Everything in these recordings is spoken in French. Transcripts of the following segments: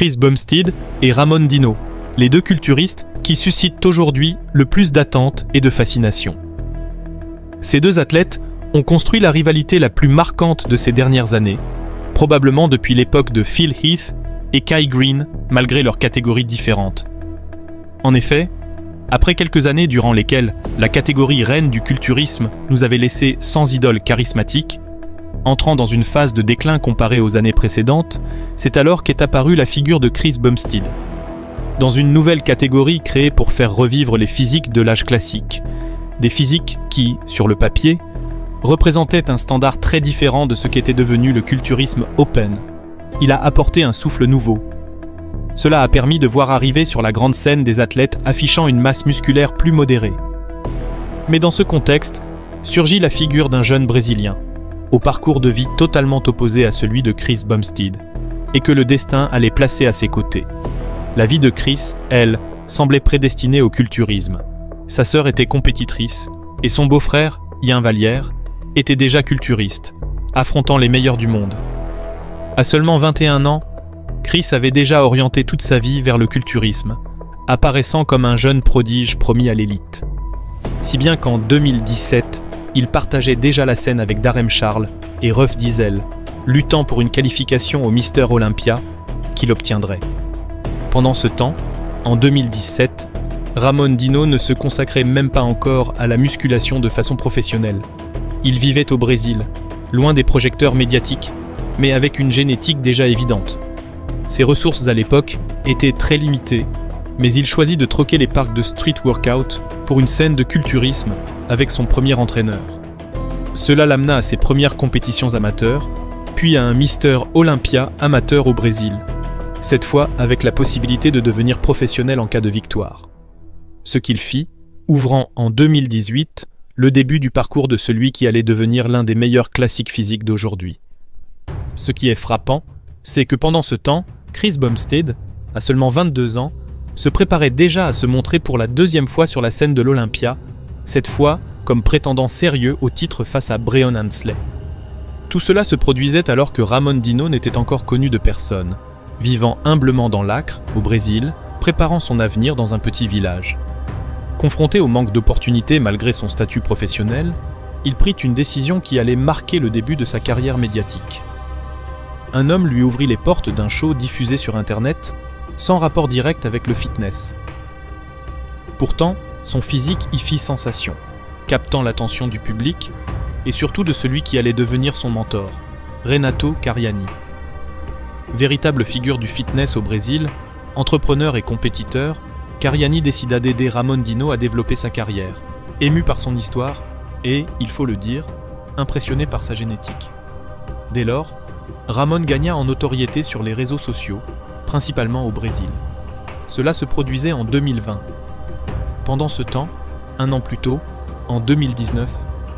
Chris Bumstead et Ramon Dino, les deux culturistes qui suscitent aujourd'hui le plus d'attentes et de fascination. Ces deux athlètes ont construit la rivalité la plus marquante de ces dernières années, probablement depuis l'époque de Phil Heath et Kai Greene, malgré leurs catégories différentes. En effet, après quelques années durant lesquelles la catégorie reine du culturisme nous avait laissé sans idole charismatique, entrant dans une phase de déclin comparée aux années précédentes, c'est alors qu'est apparue la figure de Chris Bumstead. Dans une nouvelle catégorie créée pour faire revivre les physiques de l'âge classique, des physiques qui, sur le papier, représentaient un standard très différent de ce qu'était devenu le culturisme open. Il a apporté un souffle nouveau. Cela a permis de voir arriver sur la grande scène des athlètes affichant une masse musculaire plus modérée. Mais dans ce contexte, surgit la figure d'un jeune Brésilien, au parcours de vie totalement opposé à celui de Chris Bumstead, et que le destin allait placer à ses côtés. La vie de Chris, elle, semblait prédestinée au culturisme. Sa sœur était compétitrice, et son beau-frère, Ian Vallière, était déjà culturiste, affrontant les meilleurs du monde. À seulement 21 ans, Chris avait déjà orienté toute sa vie vers le culturisme, apparaissant comme un jeune prodige promis à l'élite. Si bien qu'en 2017, il partageait déjà la scène avec Darem Charles et Ruff Diesel, luttant pour une qualification au Mister Olympia qu'il obtiendrait. Pendant ce temps, en 2017, Ramon Dino ne se consacrait même pas encore à la musculation de façon professionnelle. Il vivait au Brésil, loin des projecteurs médiatiques, mais avec une génétique déjà évidente. Ses ressources à l'époque étaient très limitées, mais il choisit de troquer les parcs de street workout pour une scène de culturisme avec son premier entraîneur. Cela l'amena à ses premières compétitions amateurs, puis à un Mister Olympia amateur au Brésil, cette fois avec la possibilité de devenir professionnel en cas de victoire. Ce qu'il fit, ouvrant en 2018 le début du parcours de celui qui allait devenir l'un des meilleurs classiques physiques d'aujourd'hui. Ce qui est frappant, c'est que pendant ce temps, Chris Bumstead, à seulement 22 ans, se préparait déjà à se montrer pour la deuxième fois sur la scène de l'Olympia, cette fois comme prétendant sérieux au titre face à Breon Ansley. Tout cela se produisait alors que Ramon Dino n'était encore connu de personne, vivant humblement dans l'Acre, au Brésil, préparant son avenir dans un petit village. Confronté au manque d'opportunités malgré son statut professionnel, il prit une décision qui allait marquer le début de sa carrière médiatique. Un homme lui ouvrit les portes d'un show diffusé sur Internet, sans rapport direct avec le fitness. Pourtant, son physique y fit sensation, captant l'attention du public et surtout de celui qui allait devenir son mentor, Renato Cariani. Véritable figure du fitness au Brésil, entrepreneur et compétiteur, Cariani décida d'aider Ramon Dino à développer sa carrière, ému par son histoire et, il faut le dire, impressionné par sa génétique. Dès lors, Ramon gagna en notoriété sur les réseaux sociaux, principalement au Brésil. Cela se produisait en 2020. Pendant ce temps, un an plus tôt, en 2019,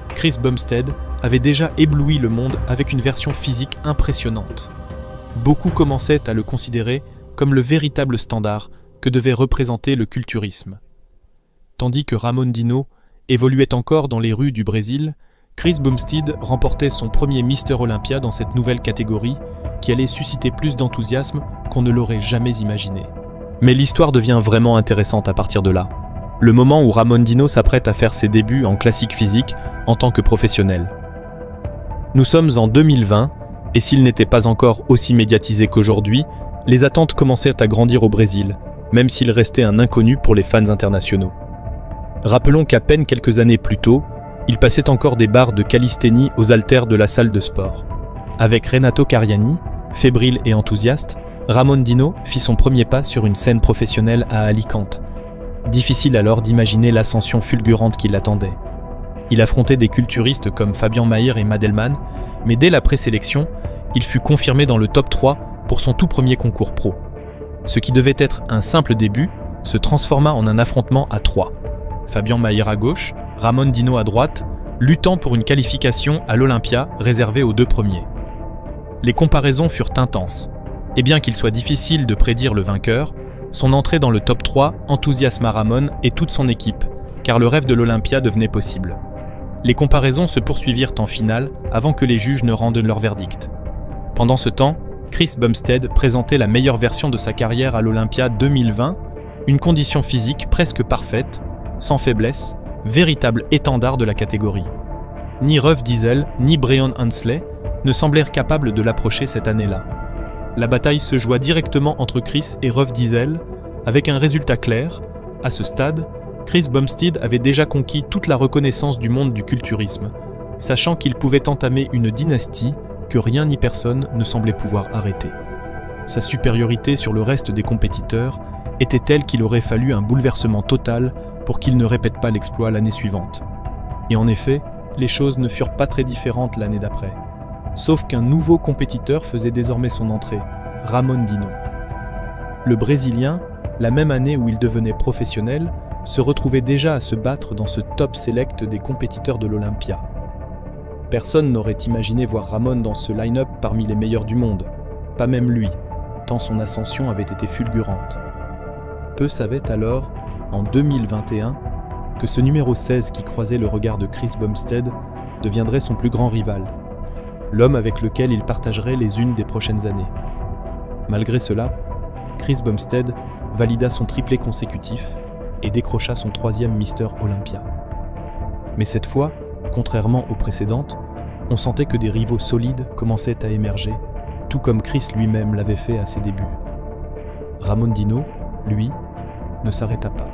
Chris Bumstead avait déjà ébloui le monde avec une version physique impressionnante. Beaucoup commençaient à le considérer comme le véritable standard que devait représenter le culturisme. Tandis que Ramon Dino évoluait encore dans les rues du Brésil, Chris Bumstead remportait son premier Mister Olympia dans cette nouvelle catégorie qui allait susciter plus d'enthousiasme qu'on ne l'aurait jamais imaginé. Mais l'histoire devient vraiment intéressante à partir de là. Le moment où Ramon Dino s'apprête à faire ses débuts en classique physique en tant que professionnel. Nous sommes en 2020 et s'il n'était pas encore aussi médiatisé qu'aujourd'hui, les attentes commencèrent à grandir au Brésil, même s'il restait un inconnu pour les fans internationaux. Rappelons qu'à peine quelques années plus tôt, il passait encore des barres de calisthénie aux haltères de la salle de sport. Avec Renato Cariani, fébrile et enthousiaste, Ramon Dino fit son premier pas sur une scène professionnelle à Alicante. Difficile alors d'imaginer l'ascension fulgurante qui l'attendait. Il affrontait des culturistes comme Fabian Mayer et Madelman, mais dès la présélection, il fut confirmé dans le top 3 pour son tout premier concours pro. Ce qui devait être un simple début se transforma en un affrontement à 3. Fabian Mayer à gauche, Ramon Dino à droite, luttant pour une qualification à l'Olympia réservée aux deux premiers. Les comparaisons furent intenses, et bien qu'il soit difficile de prédire le vainqueur, son entrée dans le top 3 enthousiasma Ramon et toute son équipe, car le rêve de l'Olympia devenait possible. Les comparaisons se poursuivirent en finale avant que les juges ne rendent leur verdict. Pendant ce temps, Chris Bumstead présentait la meilleure version de sa carrière à l'Olympia 2020, une condition physique presque parfaite, sans faiblesse, véritable étendard de la catégorie. Ni Ruff Diesel, ni Breon Ansley ne semblèrent capables de l'approcher cette année-là. La bataille se joua directement entre Chris et Ruff Diesel, avec un résultat clair. À ce stade, Chris Bumstead avait déjà conquis toute la reconnaissance du monde du culturisme, sachant qu'il pouvait entamer une dynastie que rien ni personne ne semblait pouvoir arrêter. Sa supériorité sur le reste des compétiteurs était telle qu'il aurait fallu un bouleversement total pour qu'il ne répète pas l'exploit l'année suivante. Et en effet, les choses ne furent pas très différentes l'année d'après. Sauf qu'un nouveau compétiteur faisait désormais son entrée, Ramon Dino. Le Brésilien, la même année où il devenait professionnel, se retrouvait déjà à se battre dans ce top select des compétiteurs de l'Olympia. Personne n'aurait imaginé voir Ramon dans ce line-up parmi les meilleurs du monde, pas même lui, tant son ascension avait été fulgurante. Peu savaient alors, en 2021, que ce numéro 16 qui croisait le regard de Chris Bumstead deviendrait son plus grand rival, l'homme avec lequel il partagerait les unes des prochaines années. Malgré cela, Chris Bumstead valida son triplé consécutif et décrocha son 3e Mister Olympia. Mais cette fois, contrairement aux précédentes, on sentait que des rivaux solides commençaient à émerger, tout comme Chris lui-même l'avait fait à ses débuts. Ramon Dino, lui, ne s'arrêta pas.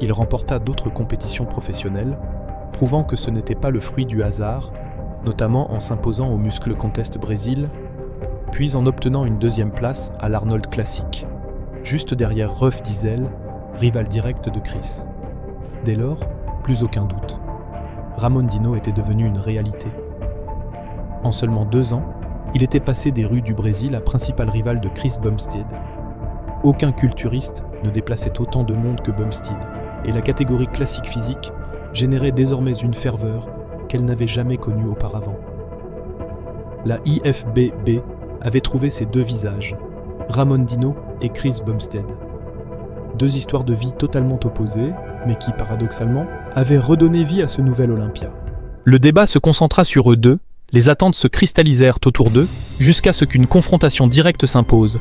Il remporta d'autres compétitions professionnelles, prouvant que ce n'était pas le fruit du hasard, notamment en s'imposant au Muscle Contest Brésil, puis en obtenant une 2e place à l'Arnold Classic, juste derrière Ruff Diesel, rival direct de Chris. Dès lors, plus aucun doute. Ramon Dino était devenu une réalité. En seulement 2 ans, il était passé des rues du Brésil à principal rival de Chris Bumstead. Aucun culturiste ne déplaçait autant de monde que Bumstead, et la catégorie classique physique générait désormais une ferveur qu'elle n'avait jamais connue auparavant. La IFBB avait trouvé ses 2 visages, Ramon Dino et Chris Bumstead. 2 histoires de vie totalement opposées, mais qui, paradoxalement, avaient redonné vie à ce nouvel Olympia. Le débat se concentra sur eux deux, les attentes se cristallisèrent autour d'eux, jusqu'à ce qu'une confrontation directe s'impose,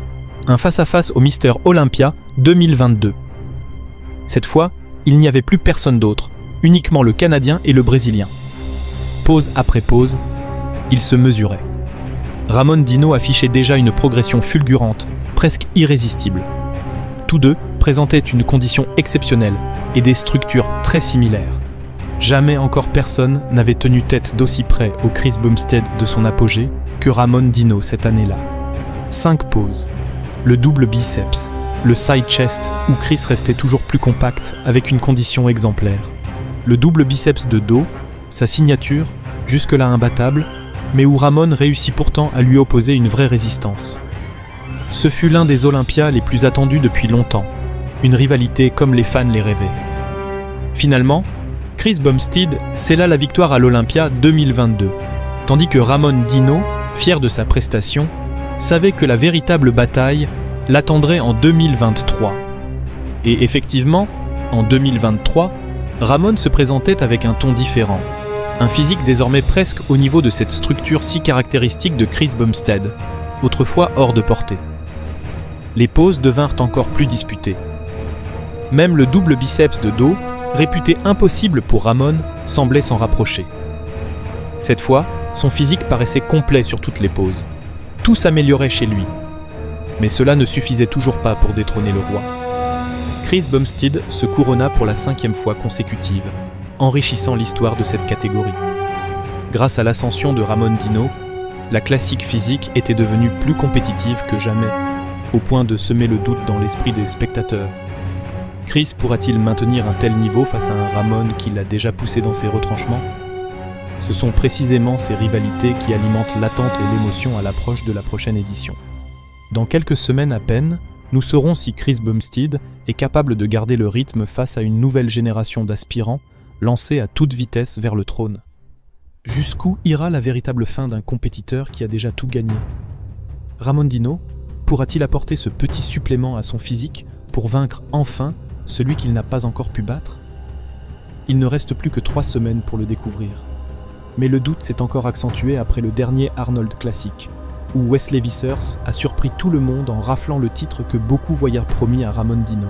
un face-à-face au Mister Olympia 2022. Cette fois, il n'y avait plus personne d'autre, uniquement le Canadien et le Brésilien. Pause après pause, ils se mesuraient. Ramon Dino affichait déjà une progression fulgurante, presque irrésistible. Tous deux présentaient une condition exceptionnelle et des structures très similaires. Jamais encore personne n'avait tenu tête d'aussi près au Chris Bumstead de son apogée que Ramon Dino cette année-là. 5 poses, le double biceps, le side chest où Chris restait toujours plus compact avec une condition exemplaire, le double biceps de dos, sa signature, jusque-là imbattable, mais où Ramon réussit pourtant à lui opposer une vraie résistance. Ce fut l'un des Olympias les plus attendus depuis longtemps, une rivalité comme les fans les rêvaient. Finalement, Chris Bumstead scella la victoire à l'Olympia 2022, tandis que Ramon Dino, fier de sa prestation, savait que la véritable bataille l'attendrait en 2023. Et effectivement, en 2023, Ramon se présentait avec un ton différent, un physique désormais presque au niveau de cette structure si caractéristique de Chris Bumstead, autrefois hors de portée. Les poses devinrent encore plus disputées. Même le double biceps de dos, réputé impossible pour Ramon, semblait s'en rapprocher. Cette fois, son physique paraissait complet sur toutes les poses. Tout s'améliorait chez lui. Mais cela ne suffisait toujours pas pour détrôner le roi. Chris Bumstead se couronna pour la 5e fois consécutive, enrichissant l'histoire de cette catégorie. Grâce à l'ascension de Ramon Dino, la classique physique était devenue plus compétitive que jamais, au point de semer le doute dans l'esprit des spectateurs. Chris pourra-t-il maintenir un tel niveau face à un Ramon qui l'a déjà poussé dans ses retranchements ? Ce sont précisément ces rivalités qui alimentent l'attente et l'émotion à l'approche de la prochaine édition. Dans quelques semaines à peine, nous saurons si Chris Bumstead est capable de garder le rythme face à une nouvelle génération d'aspirants lancés à toute vitesse vers le trône. Jusqu'où ira la véritable fin d'un compétiteur qui a déjà tout gagné ? Ramon Dino pourra-t-il apporter ce petit supplément à son physique pour vaincre enfin celui qu'il n'a pas encore pu battre ? Il ne reste plus que 3 semaines pour le découvrir. Mais le doute s'est encore accentué après le dernier Arnold Classic, où Wesley Vissers a surpris tout le monde en raflant le titre que beaucoup voyaient promis à Ramon Dino.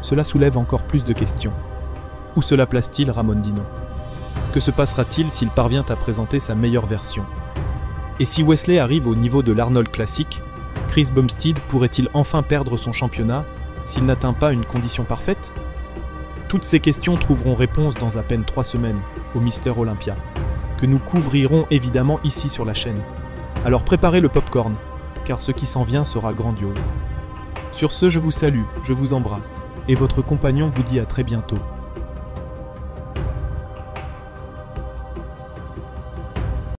Cela soulève encore plus de questions. Où cela place-t-il Ramon Dino? Que se passera-t-il s'il parvient à présenter sa meilleure version? Et si Wesley arrive au niveau de l'Arnold Classic, Chris Bumstead pourrait-il enfin perdre son championnat s'il n'atteint pas une condition parfaite? Toutes ces questions trouveront réponse dans à peine 3 semaines au Mister Olympia, que nous couvrirons évidemment ici sur la chaîne. Alors préparez le popcorn, car ce qui s'en vient sera grandiose. Sur ce, je vous salue, je vous embrasse, et votre compagnon vous dit à très bientôt.